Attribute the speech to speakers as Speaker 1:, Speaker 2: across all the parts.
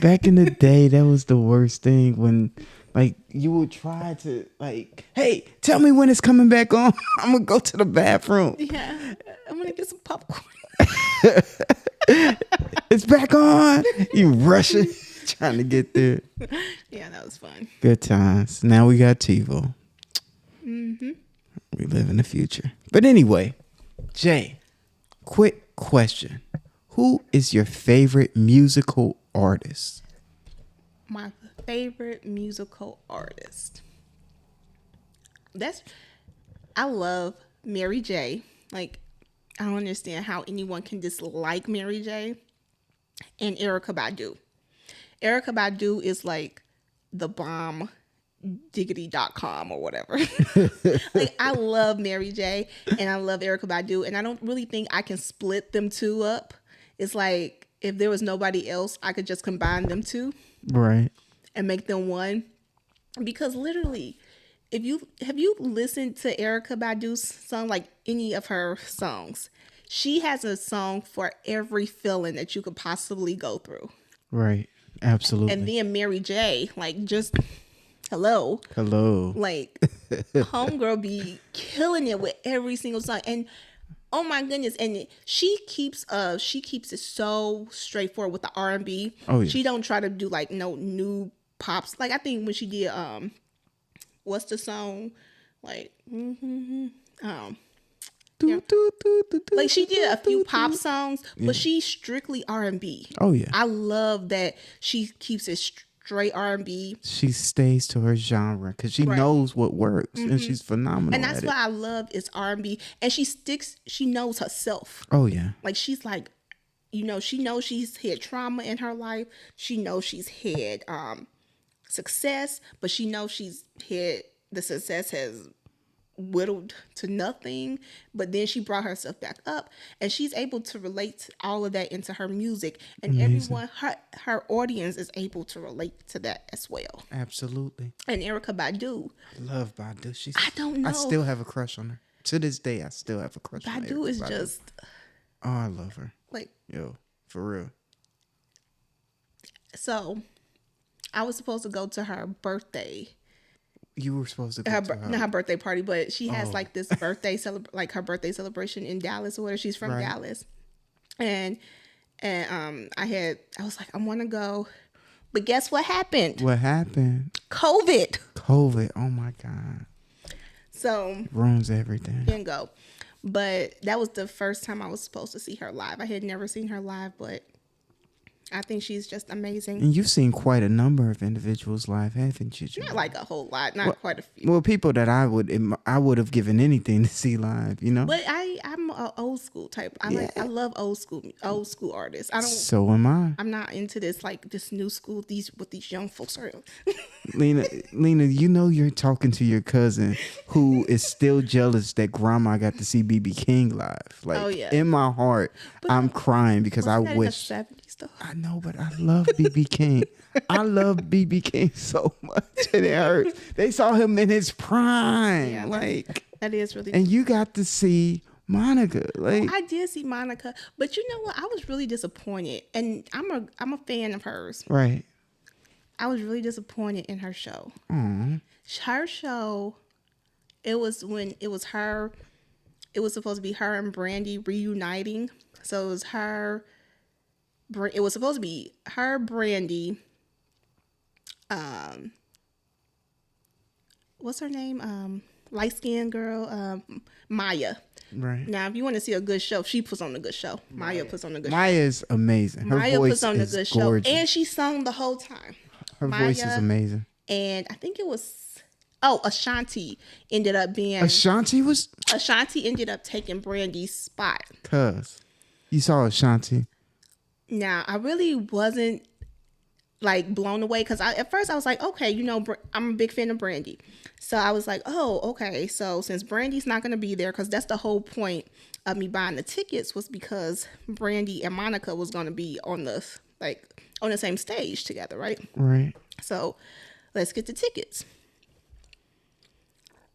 Speaker 1: Back in the day, that was the worst thing when, like, you would try to, like, hey, tell me when it's coming back on. I'm going to go to the bathroom.
Speaker 2: Yeah, I'm going to get some popcorn.
Speaker 1: It's back on. You rushing, trying to get there.
Speaker 2: Yeah, that was fun.
Speaker 1: Good times. Now we got TiVo. Mm-hmm. We live in the future. But anyway, Jay, quick question. Who is your favorite musical artist?
Speaker 2: My favorite musical artist. I love Mary J. Like, I don't understand how anyone can dislike Mary J. And Erykah Badu. Erykah Badu is like the bomb diggity.com or whatever. Like, I love Mary J. and I love Erykah Badu, and I don't really think I can split them two up. It's like if there was nobody else, I could just combine them two.
Speaker 1: Right.
Speaker 2: And make them one. Because literally, have you listened to Erykah Badu's song, like any of her songs? She has a song for every feeling that you could possibly go through.
Speaker 1: Right. Absolutely.
Speaker 2: And then Mary J, like, just hello. Like, homegirl be killing it with every single song. And oh my goodness, and she keeps it so straightforward with the R&B.
Speaker 1: Oh yeah.
Speaker 2: She don't try to do like no new pops. Like, I think when she did what's the song? Like yeah. Like, she did a few pop songs, but she's strictly R&B.
Speaker 1: Oh yeah.
Speaker 2: I love that she keeps it straight R&B.
Speaker 1: She stays to her genre because she knows what works, and she's phenomenal.
Speaker 2: And that's what I love is R&B, and she knows herself.
Speaker 1: Oh yeah.
Speaker 2: Like, she's like, she knows she's had trauma in her life. She knows she's had success, but she knows she's had the success has whittled to nothing, but then she brought herself back up, and she's able to relate all of that into her music, and everyone, her audience is able to relate to that as well.
Speaker 1: Absolutely.
Speaker 2: And Erykah Badu,
Speaker 1: I love Badu.
Speaker 2: I don't know.
Speaker 1: I still have a crush on her. To this day, I still have a crush on her.
Speaker 2: Badu is just,
Speaker 1: oh, I love her.
Speaker 2: Like,
Speaker 1: yo, for real.
Speaker 2: So, I was supposed to go to her birthday.
Speaker 1: You were supposed to go to her.
Speaker 2: Not her birthday party, but she has like this birthday like her birthday celebration in Dallas or whatever. She's from Dallas, and I was like, I want to go, but guess what happened?
Speaker 1: What happened?
Speaker 2: COVID.
Speaker 1: Oh my God.
Speaker 2: So
Speaker 1: it ruins everything.
Speaker 2: Didn't go, but that was the first time I was supposed to see her live. I had never seen her live, but I think she's just amazing.
Speaker 1: And you've seen quite a number of individuals live, haven't you, Jamie?
Speaker 2: Not like a whole lot, not quite a few.
Speaker 1: Well, people that I would have given anything to see live, you know.
Speaker 2: But I'm an old school type. I love old school artists.
Speaker 1: So am I.
Speaker 2: I'm not into this new school. What these young folks are.
Speaker 1: Lena, you know you're talking to your cousin who is still jealous that grandma got to see BB King live. Like,
Speaker 2: oh, yeah.
Speaker 1: In my heart, but I'm crying because I wish.
Speaker 2: In the 70s though?
Speaker 1: I know, but I love BB King. I love BB King so much, and it hurts. They saw him in his prime,
Speaker 2: yeah,
Speaker 1: like
Speaker 2: that is really.
Speaker 1: And you got to see Monica. Like,
Speaker 2: I did see Monica, but you know what? I was really disappointed, and I'm a fan of hers.
Speaker 1: Right.
Speaker 2: I was really disappointed in her show.
Speaker 1: Aww.
Speaker 2: Her show, it was her. It was supposed to be her and Brandy reuniting. So it was her. It was supposed to be her, Brandy. What's her name? Light-skinned girl, Maya.
Speaker 1: Right.
Speaker 2: Now, if you want to see a good show, she puts on a good show. Maya puts on a good show.
Speaker 1: Maya is amazing. Her
Speaker 2: Maya
Speaker 1: voice
Speaker 2: puts on a good
Speaker 1: gorgeous.
Speaker 2: show. And she sung the whole time.
Speaker 1: Her voice is amazing.
Speaker 2: And I think it was, Ashanti ended up being.
Speaker 1: Ashanti
Speaker 2: ended up taking Brandy's spot.
Speaker 1: Cuz. You saw Ashanti.
Speaker 2: Now, I really wasn't like blown away because at first I was like, okay, I'm a big fan of Brandy. So I was like, oh, okay. So since Brandy's not going to be there, because that's the whole point of me buying the tickets was because Brandy and Monica was going to be on the same stage together, right?
Speaker 1: Right.
Speaker 2: So let's get the tickets.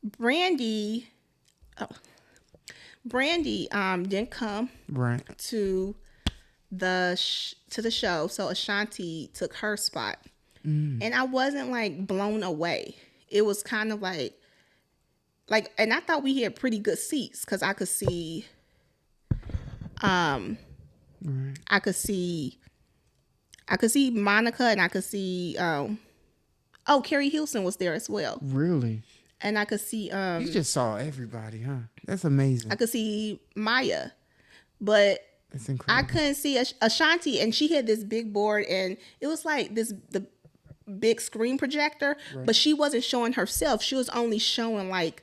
Speaker 2: Brandy didn't come
Speaker 1: right
Speaker 2: to to the show, so Ashanti took her spot, and I wasn't like blown away. It was kind of like, and I thought we had pretty good seats because
Speaker 1: Right.
Speaker 2: I could see Monica, and I could see oh, Carrie Hilson was there as well,
Speaker 1: Really?
Speaker 2: and I could see
Speaker 1: You just saw everybody, huh? That's
Speaker 2: I
Speaker 1: amazing.
Speaker 2: could see Maya, but
Speaker 1: That's
Speaker 2: I
Speaker 1: incredible.
Speaker 2: couldn't see Ashanti, and she had this big board, and it was like the big screen projector, but she wasn't showing herself. She was only showing like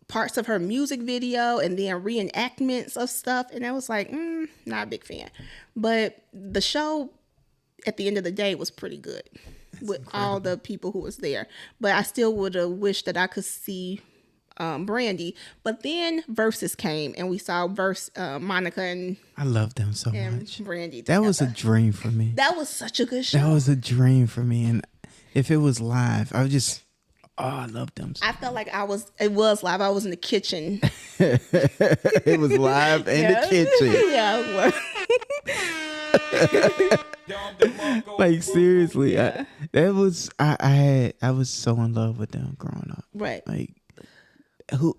Speaker 2: parts of her music video and then reenactments of stuff, and I was like, not a big fan. But the show at the end of the day was pretty good with all the people who was there. But I still would have wished that I could see Brandy. But then Versus came, and we saw Monica
Speaker 1: I love them so
Speaker 2: and
Speaker 1: much.
Speaker 2: Brandy.
Speaker 1: That was a
Speaker 2: together.
Speaker 1: dream for me.
Speaker 2: That was such a good show.
Speaker 1: That was a dream for me. And if it was live, I would just, I love them. So
Speaker 2: I felt like it was live. I was in the kitchen.
Speaker 1: it was live in the kitchen.
Speaker 2: Yeah, it was.
Speaker 1: Like seriously, I was so in love with them growing up.
Speaker 2: Right.
Speaker 1: Like who?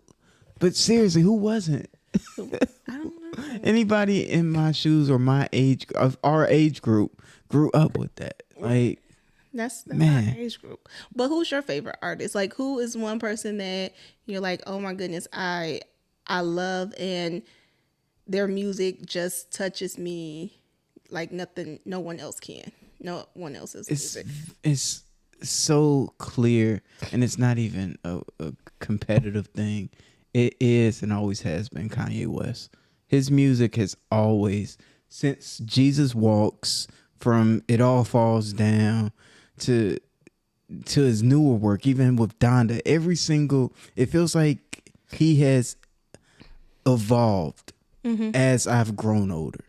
Speaker 1: But seriously, who wasn't?
Speaker 2: I don't know.
Speaker 1: Anybody in my shoes or my age of our age group grew up with that. Like
Speaker 2: That's
Speaker 1: Man.
Speaker 2: our age group. But who's your favorite artist? Like, who is one person that you're like, oh my goodness, I love, and their music just touches me like nothing, no one else can. No one else's music.
Speaker 1: it's so clear, and it's not even a competitive thing. It is and always has been Kanye West. His music has always, since Jesus Walks, from It All Falls Down to his newer work, even with Donda, it feels like he has evolved as I've grown older.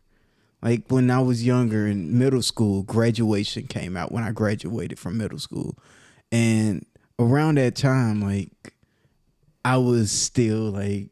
Speaker 1: Like when I was younger in middle school, Graduation came out when I graduated from middle school. And around that time, like I was still like,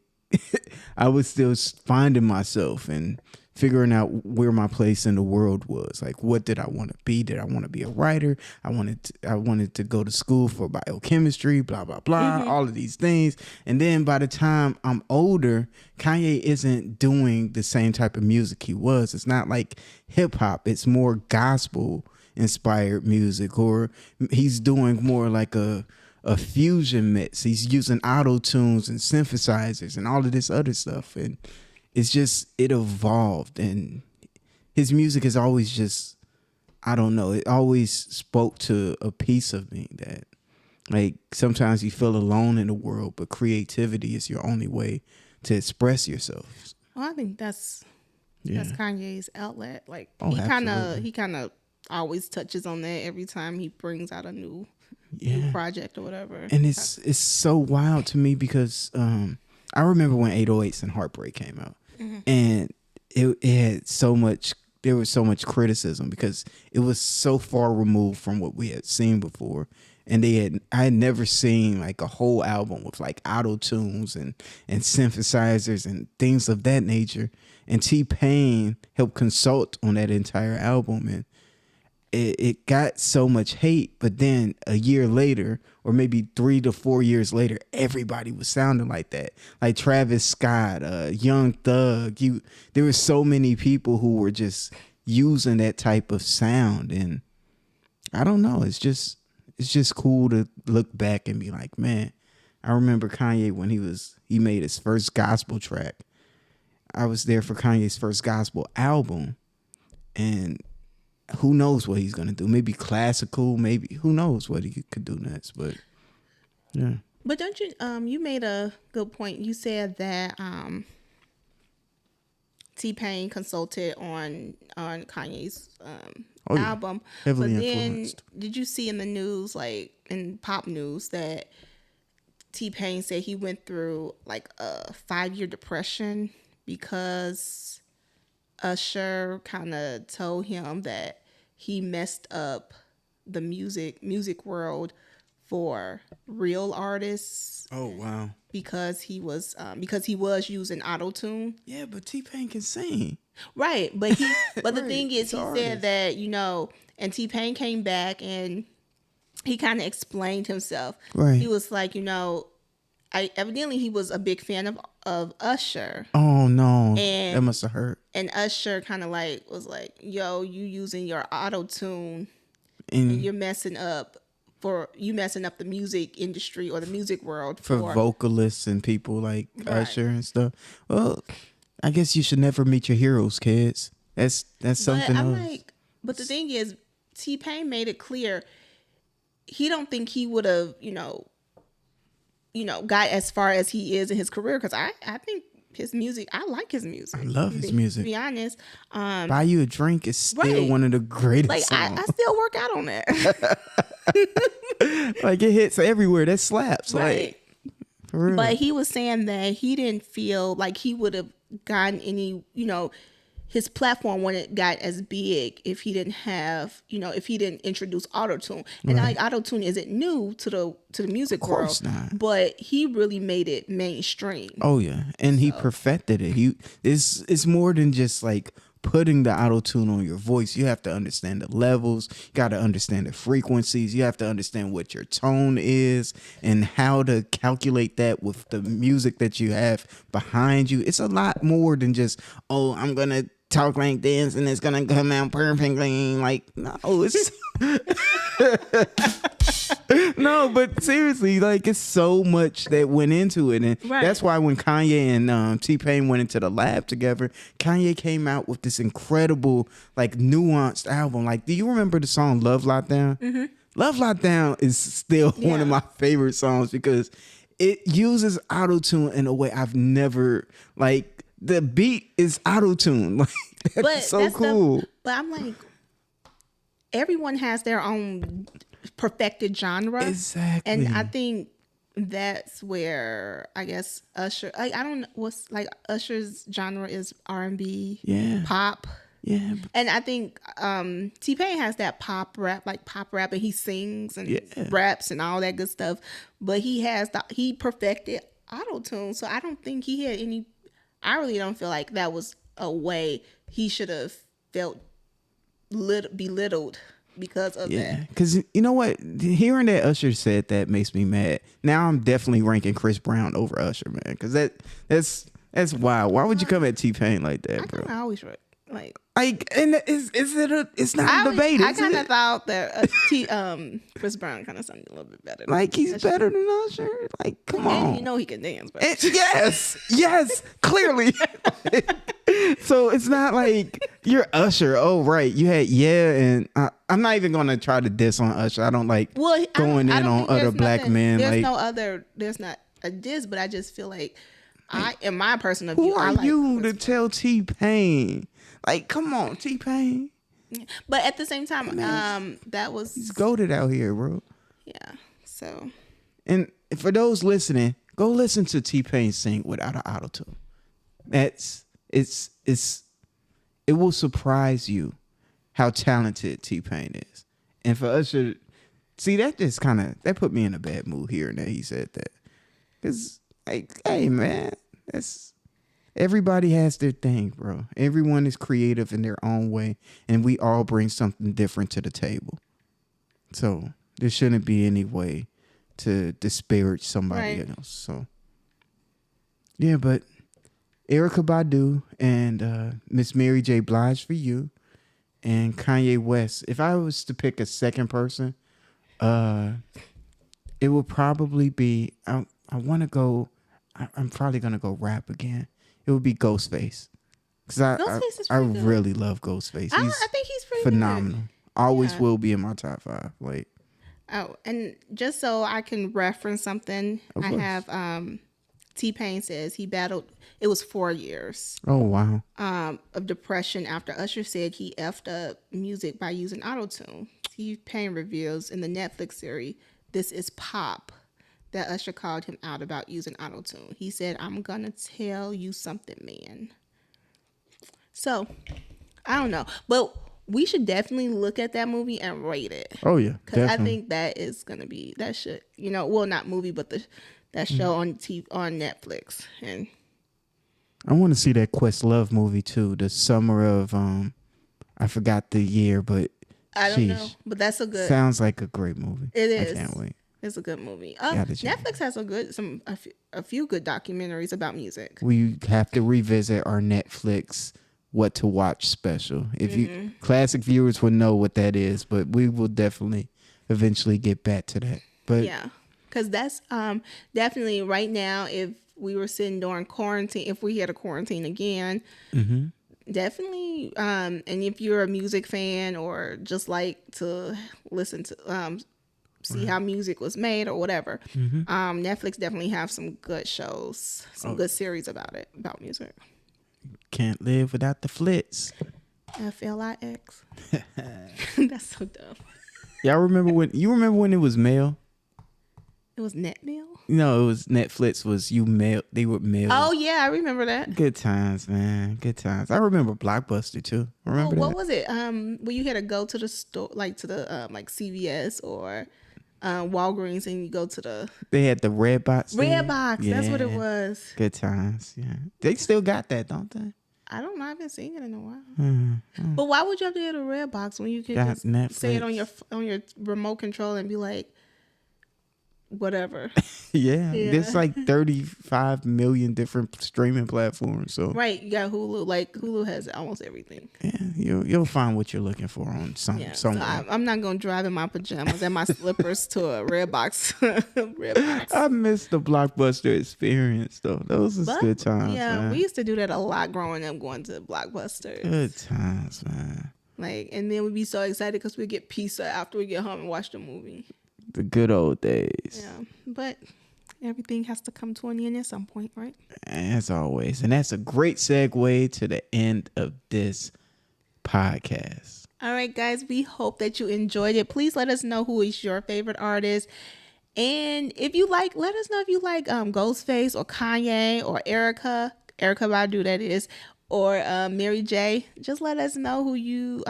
Speaker 1: I was still finding myself and figuring out where my place in the world was. Like, what did I want to be? Did I want to be a writer? I wanted to go to school for biochemistry, blah, blah, blah, all of these things. And then by the time I'm older, Kanye isn't doing the same type of music he was. It's not like hip hop. It's more gospel inspired music, or he's doing more like a fusion mix. He's using auto tunes and synthesizers and all of this other stuff. And it's just, it evolved, and his music is always just, I don't know, it always spoke to a piece of me that, like, sometimes you feel alone in the world, but creativity is your only way to express yourself.
Speaker 2: Well, I think that's Kanye's outlet. Like
Speaker 1: Oh,
Speaker 2: he kind of always touches on that every time he brings out a new project or whatever.
Speaker 1: And it's so wild to me because I remember when 808s and Heartbreak came out, and it had there was so much criticism because it was so far removed from what we had seen before. And I had never seen like a whole album with like auto tunes and synthesizers and things of that nature. And T-Pain helped consult on that entire album, and it got so much hate. But then a year later, or maybe 3 to 4 years later, everybody was sounding like that. Like Travis Scott, Young Thug. There were so many people who were just using that type of sound. And I don't know. It's just cool to look back and be like, man, I remember Kanye when he made his first gospel track. I was there for Kanye's first gospel album, and who knows what he's gonna do? Maybe classical, maybe who knows what he could do next. But yeah.
Speaker 2: But don't you you made a good point. You said that T-Pain consulted on Kanye's album.
Speaker 1: Heavily
Speaker 2: but then
Speaker 1: influenced.
Speaker 2: did you see in the news, like in pop news, that T-Pain said he went through like a 5-year depression because Usher kind of told him that he messed up the music world for real artists
Speaker 1: Oh wow.
Speaker 2: because he was using auto tune.
Speaker 1: Yeah, but T-Pain can sing.
Speaker 2: Right, but the
Speaker 1: Right,
Speaker 2: thing is,
Speaker 1: it's
Speaker 2: he
Speaker 1: an
Speaker 2: said
Speaker 1: artist.
Speaker 2: that, and T-Pain came back and he kind of explained himself. He
Speaker 1: Right.
Speaker 2: was like, I evidently he was a big fan of Usher,
Speaker 1: Oh no, that
Speaker 2: and
Speaker 1: must have hurt.
Speaker 2: Usher kind of like was like, "Yo, you using your auto tune and
Speaker 1: And
Speaker 2: you're messing up the music industry or the music world
Speaker 1: for
Speaker 2: for
Speaker 1: vocalists and people like
Speaker 2: right."
Speaker 1: Usher and stuff. Well, I guess you should never meet your heroes, kids. That's
Speaker 2: But
Speaker 1: something
Speaker 2: I'm
Speaker 1: else.
Speaker 2: like, but the thing is, T Pain made it clear he don't think he would have, got as far as he is in his career because I think his music, I like his
Speaker 1: I
Speaker 2: music.
Speaker 1: love his
Speaker 2: To
Speaker 1: music.
Speaker 2: be honest,
Speaker 1: Buy You a Drink is still
Speaker 2: right.
Speaker 1: one of the greatest
Speaker 2: Like
Speaker 1: songs.
Speaker 2: I still work out on that.
Speaker 1: Like it hits everywhere. That slaps.
Speaker 2: Right.
Speaker 1: Like for real.
Speaker 2: But he was saying that he didn't feel like he would have gotten any, his platform wouldn't have got as big if he didn't have, if he didn't introduce autotune. And like autotune isn't new to the music
Speaker 1: Of
Speaker 2: world,
Speaker 1: course not.
Speaker 2: but he really made it mainstream.
Speaker 1: Oh yeah, and he perfected it. It's more than just like putting the auto tune on your voice. You have to understand the levels. You got to understand the frequencies. You have to understand what your tone is and how to calculate that with the music that you have behind you. It's a lot more than just, oh, I'm gonna talk like this and it's gonna come out perfectly. Like no, it's no, but seriously, like it's so much that went into it, and
Speaker 2: Right.
Speaker 1: that's why when Kanye and T-Pain went into the lab together, Kanye came out with this incredible, like nuanced album. Like, do you remember the song "Love Lockdown"? Mm-hmm. "Love Lockdown" is still one of my favorite songs because it uses autotune in a way I've never like. The beat is autotune, like that's
Speaker 2: But
Speaker 1: so
Speaker 2: that's
Speaker 1: cool.
Speaker 2: but I'm like, everyone has their own perfected genre.
Speaker 1: Exactly.
Speaker 2: And I think that's where I guess Usher, I don't know what's like Usher's genre is R&B,
Speaker 1: Yeah.
Speaker 2: pop.
Speaker 1: Yeah.
Speaker 2: And I think T-Pain has that pop rap, and he sings and raps and all that good stuff. But he perfected auto tune. So I don't think he had any, I really don't feel like that was a way he should have felt belittled because of
Speaker 1: Yeah,
Speaker 2: that.
Speaker 1: because you know what? Hearing that Usher said that makes me mad. Now I'm definitely ranking Chris Brown over Usher, man. Because that's wild. Why would you come at T-Pain like that,
Speaker 2: I
Speaker 1: bro?
Speaker 2: kind of always like.
Speaker 1: And it's not a debate,
Speaker 2: I
Speaker 1: is
Speaker 2: kind
Speaker 1: it?
Speaker 2: of thought that Chris Brown kind of sounded a little bit better.
Speaker 1: Like he's better than Usher. Like, come on.
Speaker 2: And you know he can dance, but
Speaker 1: Yes, clearly. So it's not like you're Usher. Oh, right. You had and I'm not even gonna try to diss on Usher. I don't like going in on other black men.
Speaker 2: There's
Speaker 1: like,
Speaker 2: there's not a diss, but I just feel like in my personal
Speaker 1: who
Speaker 2: view,
Speaker 1: are
Speaker 2: I like
Speaker 1: you
Speaker 2: Chris
Speaker 1: to tell T-Pain? Like, come on, T-Pain.
Speaker 2: But at the same time, that
Speaker 1: He's
Speaker 2: was
Speaker 1: goated out here, bro.
Speaker 2: yeah. So
Speaker 1: And for those listening, go listen to T-Pain sing without an auto-tune. It will surprise you how talented T-Pain is. And for us to see, that just that put me in a bad mood hearing that he said that. Cause like, hey man, everybody has their thing, bro. Everyone is creative in their own way, and we all bring something different to the table. So there shouldn't be any way to disparage somebody else. So yeah, but Erykah Badu and Miss Mary J. Blige for you, and Kanye West. If I was to pick a second person, it would probably be I want to go. I'm probably gonna go rap again. It would be Ghostface, because
Speaker 2: Ghostface is
Speaker 1: I
Speaker 2: pretty good.
Speaker 1: really love Ghostface.
Speaker 2: I
Speaker 1: He's
Speaker 2: think he's pretty
Speaker 1: phenomenal.
Speaker 2: good.
Speaker 1: Always
Speaker 2: Yeah.
Speaker 1: will be in my top 5. Like,
Speaker 2: Oh, and just so I can reference something, I
Speaker 1: course.
Speaker 2: have T-Pain says he battled. It was 4 years
Speaker 1: oh wow,
Speaker 2: of depression after Usher said he effed up music by using autotune. T-Pain reveals in the Netflix series This Is Pop that Usher called him out about using autotune. He said, "I'm gonna tell you something, man." So I don't know, but we should definitely look at that movie and rate it.
Speaker 1: oh yeah,
Speaker 2: Because I
Speaker 1: definitely.
Speaker 2: think that is gonna be that should well, not movie, but that show on Netflix. And
Speaker 1: I want to see that Questlove movie too. The summer of I forgot the year, but
Speaker 2: I don't know, but that's a good.
Speaker 1: Sounds like a great movie.
Speaker 2: It is.
Speaker 1: I can't wait.
Speaker 2: It's a good movie. Netflix has a few good documentaries about music.
Speaker 1: We have to revisit our Netflix what to watch special. If you classic viewers will know what that is, but we will definitely eventually get back to that. But
Speaker 2: yeah, because that's definitely right now. If we were sitting during quarantine, if we had a quarantine again, definitely. And if you're a music fan or just like to listen to see how music was made or whatever, Netflix definitely have some good shows, some good series about music.
Speaker 1: Can't live without the flits.
Speaker 2: FLIX. That's so dumb.
Speaker 1: Y'all remember when it was mail?
Speaker 2: It was net mail?
Speaker 1: No, it was Netflix was they would mail.
Speaker 2: Oh yeah, I remember that.
Speaker 1: Good times, man. Good times. I remember Blockbuster too. Remember
Speaker 2: what
Speaker 1: that?
Speaker 2: was it? Where you had to go to the store, like to the like CVS or Walgreens, and you go to the.
Speaker 1: They had the red box.
Speaker 2: Redbox, yeah. That's what it was.
Speaker 1: Good times, yeah. They still got that, don't they?
Speaker 2: I don't know. I haven't seen it in a while. But why would you have to get a Redbox when you can just
Speaker 1: Netflix.
Speaker 2: say it on your remote control and be like, whatever.
Speaker 1: yeah, there's like 35 million different streaming platforms. So
Speaker 2: right, you got Hulu. Like Hulu has almost everything.
Speaker 1: Yeah, you'll find what you're looking for on somewhere. So
Speaker 2: I'm not gonna drive in my pajamas and my slippers to a Redbox. Redbox.
Speaker 1: I miss the Blockbuster experience though. Those was good times.
Speaker 2: Yeah,
Speaker 1: man.
Speaker 2: we used to do that a lot growing up, going to Blockbuster.
Speaker 1: Good times, man.
Speaker 2: Like, and then we'd be so excited because we'd get pizza after we get home and watch the movie.
Speaker 1: The good old days.
Speaker 2: Yeah, but everything has to come to an end at some point, right?
Speaker 1: As always. And that's a great segue to the end of this podcast.
Speaker 2: All right, guys, we hope that you enjoyed it. Please let us know who is your favorite artist. And if you like, let us know if you like Ghostface or Kanye or Erykah Badu, that is, or Mary J. Just let us know who you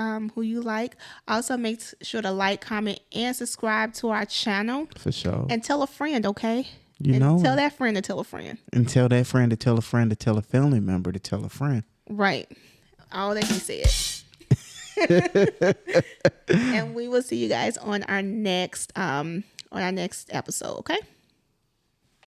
Speaker 2: like. Also, make sure to like, comment, and subscribe to our channel.
Speaker 1: For sure.
Speaker 2: And tell a friend, okay?
Speaker 1: Tell
Speaker 2: that friend to tell a friend.
Speaker 1: And tell that friend to tell a friend to tell a family member to tell a friend.
Speaker 2: Right. All that he said. And we will see you guys on our next episode, okay?